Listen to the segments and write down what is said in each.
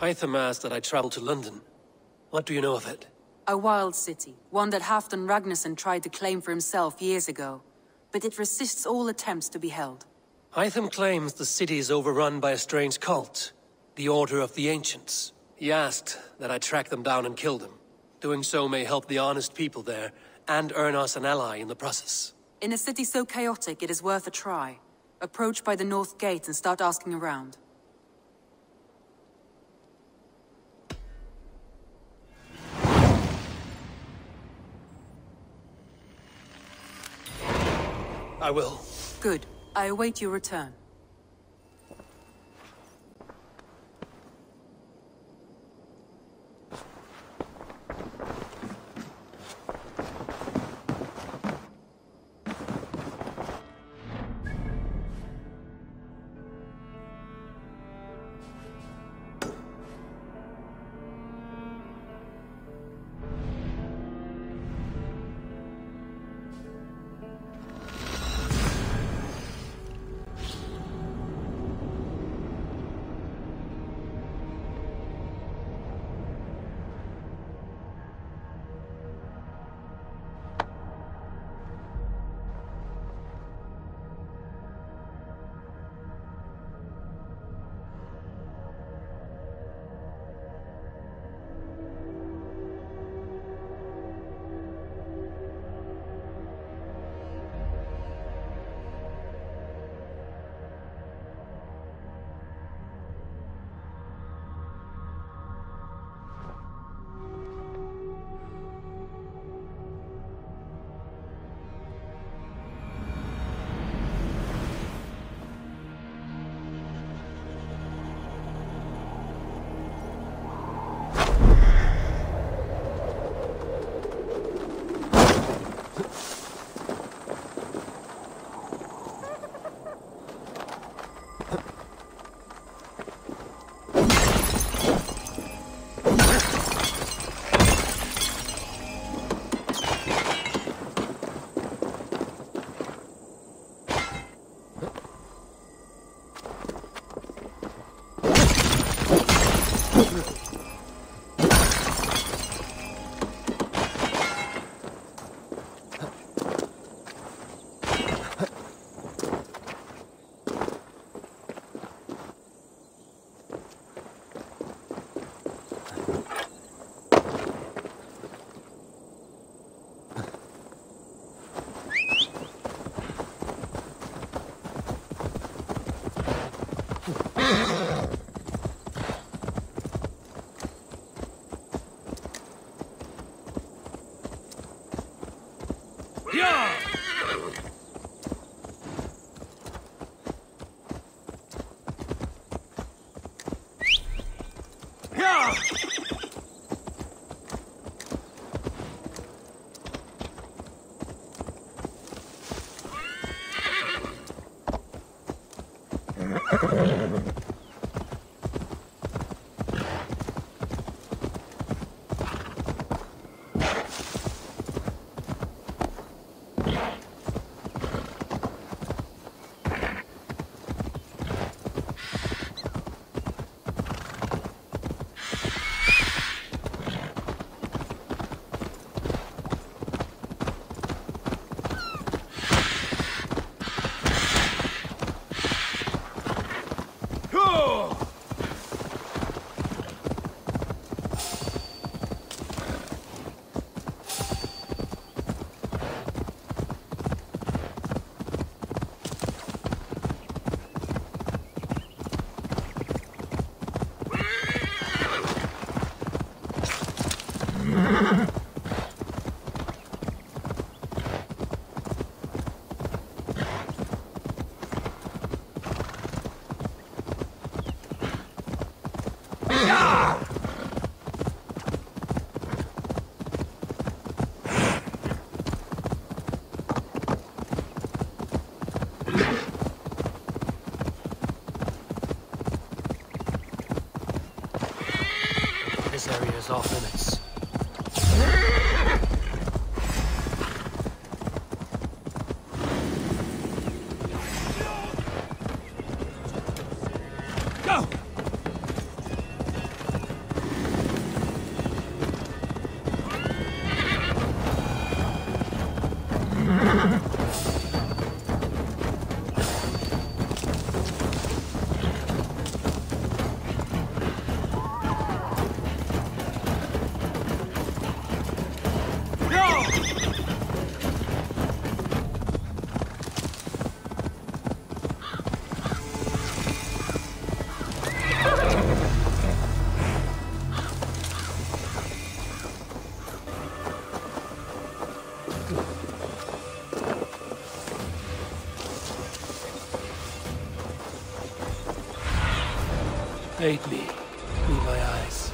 Hytham asked that I travel to London. What do you know of it? A wild city, one that Halfdan Ragnarsson tried to claim for himself years ago. But it resists all attempts to be held. Hytham claims the city is overrun by a strange cult, the Order of the Ancients. He asked that I track them down and kill them. Doing so may help the honest people there, and earn us an ally in the process. In a city so chaotic, it is worth a try. Approach by the North Gate and start asking around. I will. Good. I await your return. This area is off limits. Go! Aid me. Be my eyes.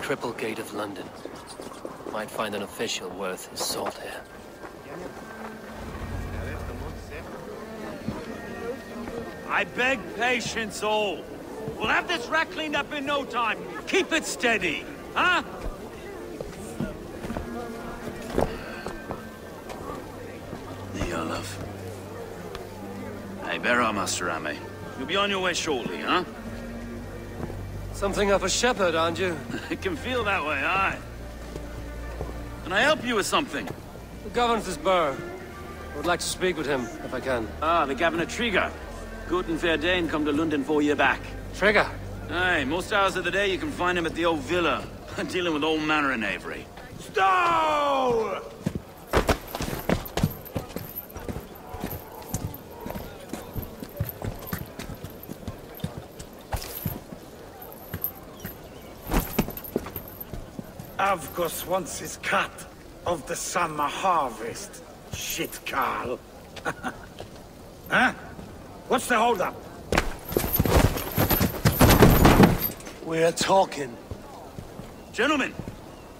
Cripplegate of London. Might find an official worth his salt here. I beg patience, all. We'll have this wreck cleaned up in no time. Keep it steady, huh? There you are, love. Hey, bear up, Master Ame. You'll be on your way shortly, huh? Something of a shepherd, aren't you? It can feel that way, aye. Can I help you with something? The Governor's Burr. I would like to speak with him, if I can. Ah, the Governor Trigger. Good and fair Dane come to London for you back. Trigger? Aye, most hours of the day you can find him at the old villa, dealing with all manner of knavery. Stow! Avgos wants his cut of the summer harvest. Shit, Carl. Huh? What's the holdup? We're talking. Gentlemen,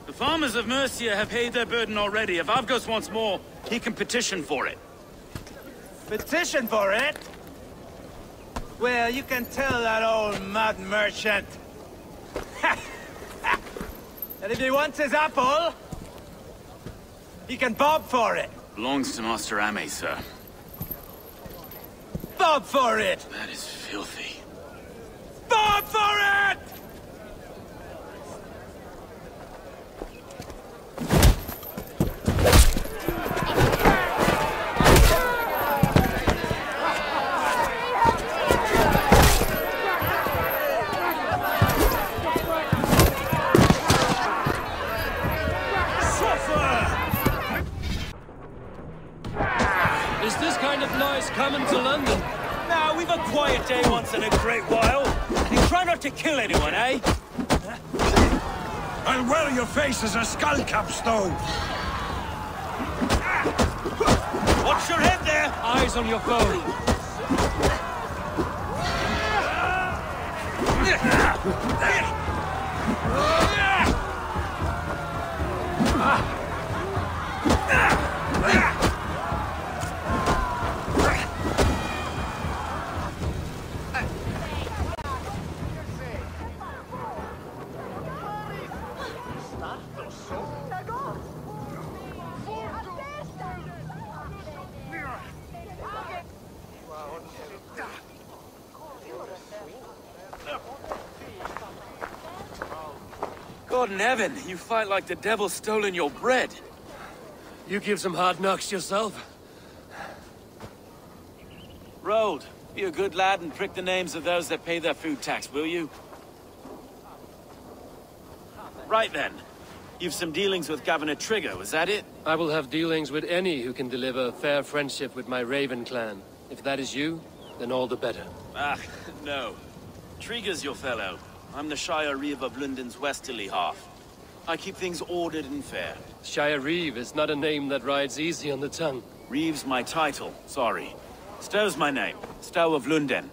the farmers of Mercia have paid their burden already. If Avgos wants more, he can petition for it. Petition for it? Well, you can tell that old mud merchant. And if he wants his apple, he can bob for it. Belongs to Master Ame, sir. Bob for it! That is filthy. Bob for it! Is this kind of noise coming to London? Nah, we've a quiet day once in a great while. And you try not to kill anyone, eh? I'll wear your face as a skull cap, Stowe. Watch your head there! Eyes on your foe. God in heaven, you fight like the devil's stolen your bread. You give some hard knocks yourself. Road, be a good lad and prick the names of those that pay their food tax, will you? Right then. You've some dealings with Governor Trigger, was that it? I will have dealings with any who can deliver fair friendship with my Raven clan. If that is you, then all the better. Ah, no. Trigger's your fellow. I'm the Shire Reeve of London's westerly half. I keep things ordered and fair. Shire Reeve is not a name that rides easy on the tongue. Reeve's my title, sorry. Stow's my name. Stow of London.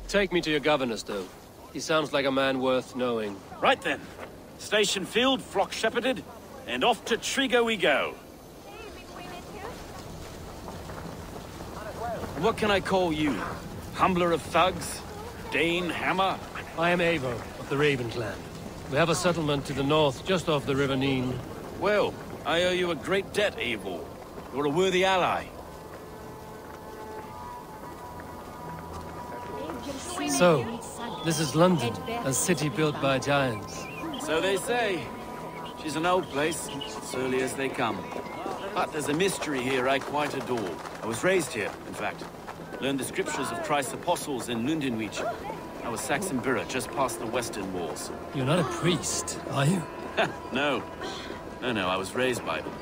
Take me to your governor, Stowe. He sounds like a man worth knowing. Right then. Station filled, flock shepherded, and off to Trigger we go. What can I call you? Humbler of thugs? Dane Hammer? I am Eivor of the Raven clan. We have a settlement to the north, just off the River Neen. Well, I owe you a great debt, Eivor. You're a worthy ally. So, this is London, a city built by giants. So they say. She's an old place, surly as they come. But there's a mystery here I quite adore. I was raised here, in fact. Learned the scriptures of Christ's apostles in Lundenwich. I was Saxon Borough, just past the western walls. You're not a priest, are you? No. No, I was raised by them.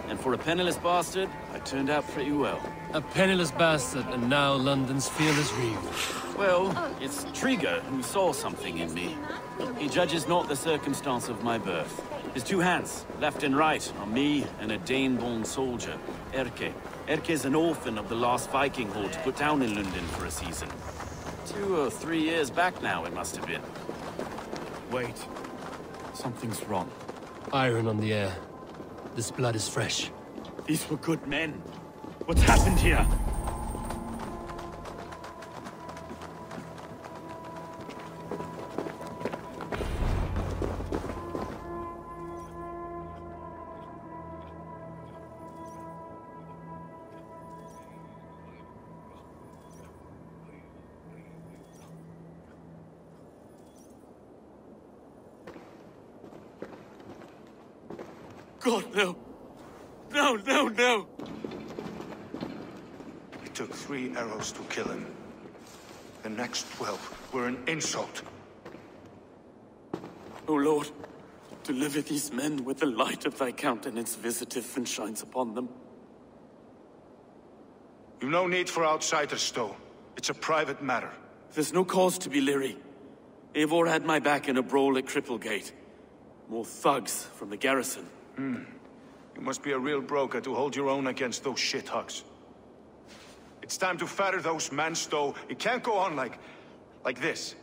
And for a penniless bastard, I turned out pretty well. A penniless bastard, and now London's fearless Reeve. Well, it's Trigger who saw something in me. He judges not the circumstance of my birth. His two hands, left and right, are me and a Dane-born soldier, Erke. Erke's an orphan of the last Viking horde put down in London for a season. 2 or 3 years back now, it must have been. Wait. Something's wrong. Iron on the air. This blood is fresh. These were good men. What's happened here? God, no. No. It took 3 arrows to kill him. The next 12 were an insult. O Lord, deliver these men with the light of thy countenance visitive and shines upon them. You've no need for outsiders, Stowe. It's a private matter. There's no cause to be leery. Eivor had my back in a brawl at Cripplegate. More thugs from the garrison. You must be a real broker to hold your own against those shithugs. It's time to fatter those men, Stowe. It can't go on like this.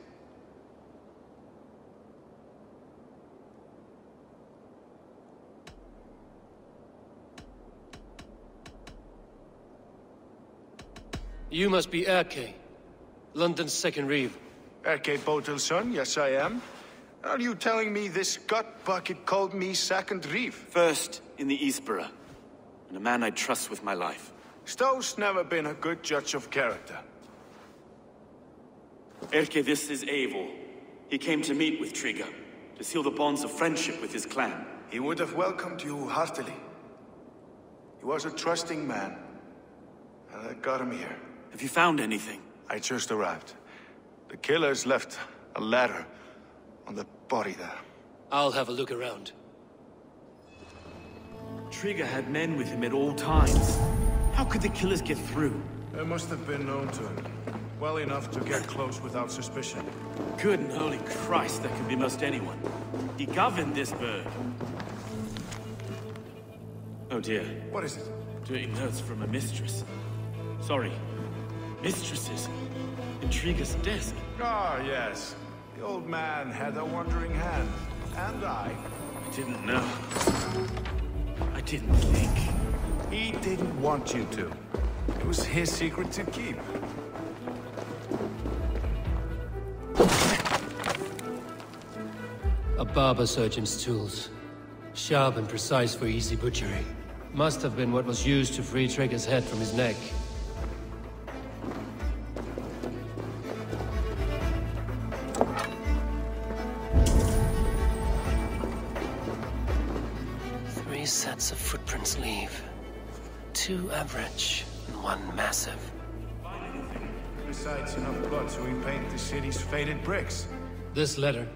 You must be Erke, London's second Reeve. Erke Botel's son, yes I am. Are you telling me this gut bucket called me second Reeve? First in the Eastborough, and a man I trust with my life. Stowe's never been a good judge of character. Erke, this is Eivor. He came to meet with Trigger, to seal the bonds of friendship with his clan. He would have welcomed you heartily. He was a trusting man. And I got him here. Have you found anything? I just arrived. The killers left a ladder on the body there. I'll have a look around. Trigger had men with him at all times. How could the killers get through? They must have been known to him. Well enough to get close without suspicion. Good and holy Christ, that could be most anyone. He governed this bird. Oh dear. What is it? Doing notes from a mistress. Sorry. Mistresses. In Trigger's desk. Ah, yes. The old man had a wandering hand. And I didn't know. I didn't think. He didn't want you to. It was his secret to keep. A barber surgeon's tools. Sharp and precise for easy butchery. Must have been what was used to free Trigger's head from his neck. Three sets of footprints leave. 2 average and 1 massive. Besides enough blood so we paint the city's faded bricks. This letter.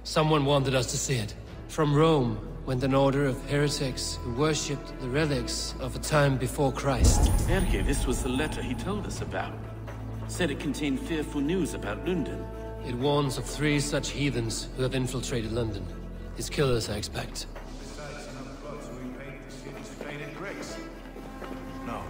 Someone wanted us to see it. From Rome went an order of heretics who worshipped the relics of a time before Christ. Erke, this was the letter he told us about. Said it contained fearful news about London. It warns of 3 such heathens who have infiltrated London. His killers, I expect. Besides enough blood so we paint the city's faded bricks. No.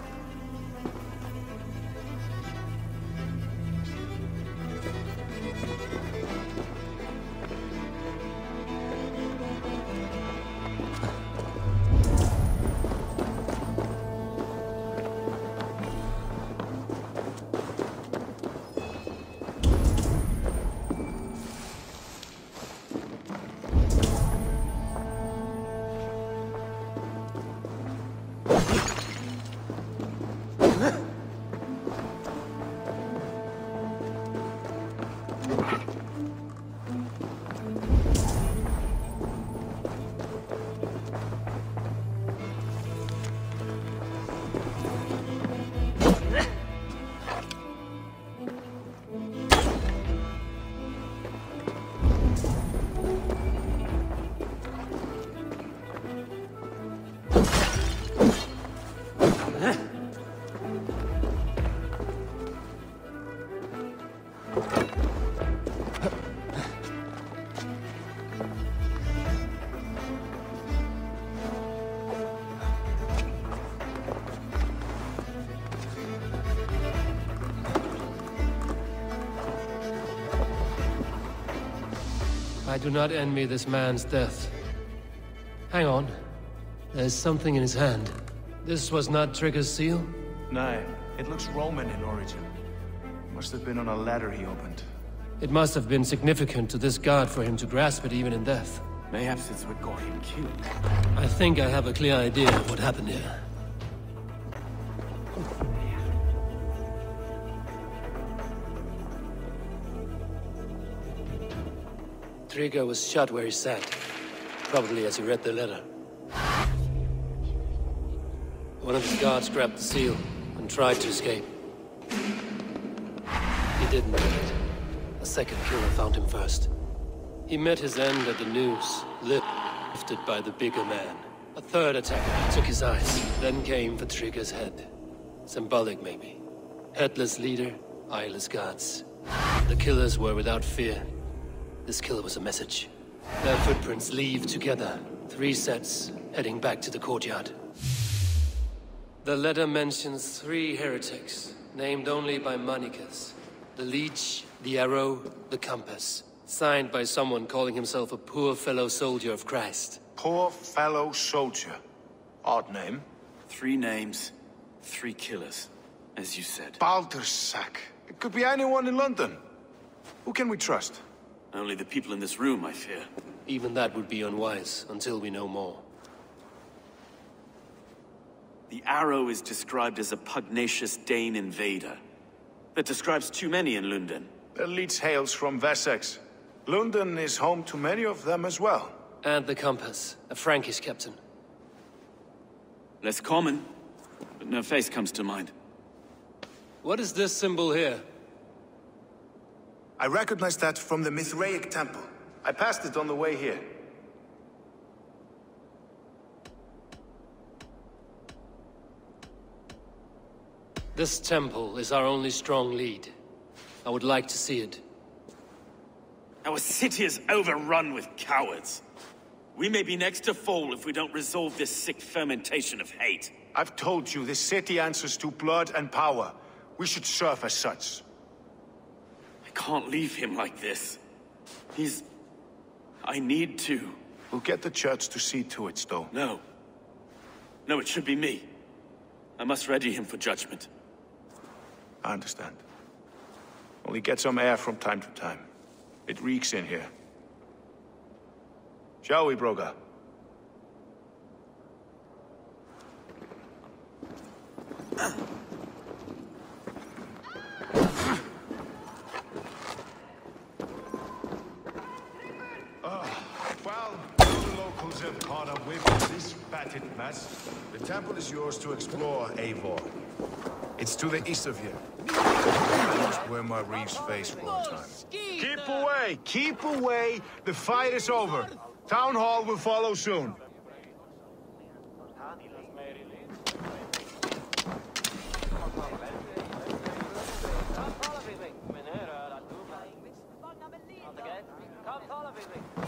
I do not envy this man's death. Hang on. There's something in his hand. This was not Trigger's seal? No, it looks Roman in origin. Must have been on a ladder he opened. It must have been significant to this god for him to grasp it even in death. Mayhaps it's what got him killed. I think I have a clear idea of what happened here. Trigger was shot where he sat. Probably as he read the letter. One of his guards grabbed the seal and tried to escape. He didn't make it. A second killer found him first. He met his end at the noose, lifted by the bigger man. A third attacker took his eyes, then came for Trigger's head. Symbolic, maybe. Headless leader, eyeless guards. The killers were without fear. This kill was a message. Their footprints leave together. 3 sets, heading back to the courtyard. The letter mentions 3 heretics, named only by Manicus. The Leech, the Arrow, the Compass. Signed by someone calling himself a poor fellow soldier of Christ. Poor fellow soldier. Odd name. 3 names, 3 killers, as you said. Baldersack. It could be anyone in London. Who can we trust? Only the people in this room, I fear. Even that would be unwise, until we know more. The Arrow is described as a pugnacious Dane invader. That describes too many in London. The Leech hails from Wessex. London is home to many of them as well. And the Compass, a Frankish captain. Less common, but no face comes to mind. What is this symbol here? I recognize that from the Mithraic temple. I passed it on the way here. This temple is our only strong lead. I would like to see it. Our city is overrun with cowards. We may be next to fall if we don't resolve this sick fermentation of hate. I've told you, this city answers to blood and power. We should serve as such. I can't leave him like this. I need to. We'll get the church to see to it, Stowe. No. No, it should be me. I must ready him for judgment. I understand. Only get some air from time to time. It reeks in here. Shall we, Broga? Well, the locals have caught up with this fatted mess. The temple is yours to explore, Eivor. It's to the east of here. That's where my reef's face for a time. Keep away! Keep away! The fight is over. Town Hall will follow soon. Come follow me.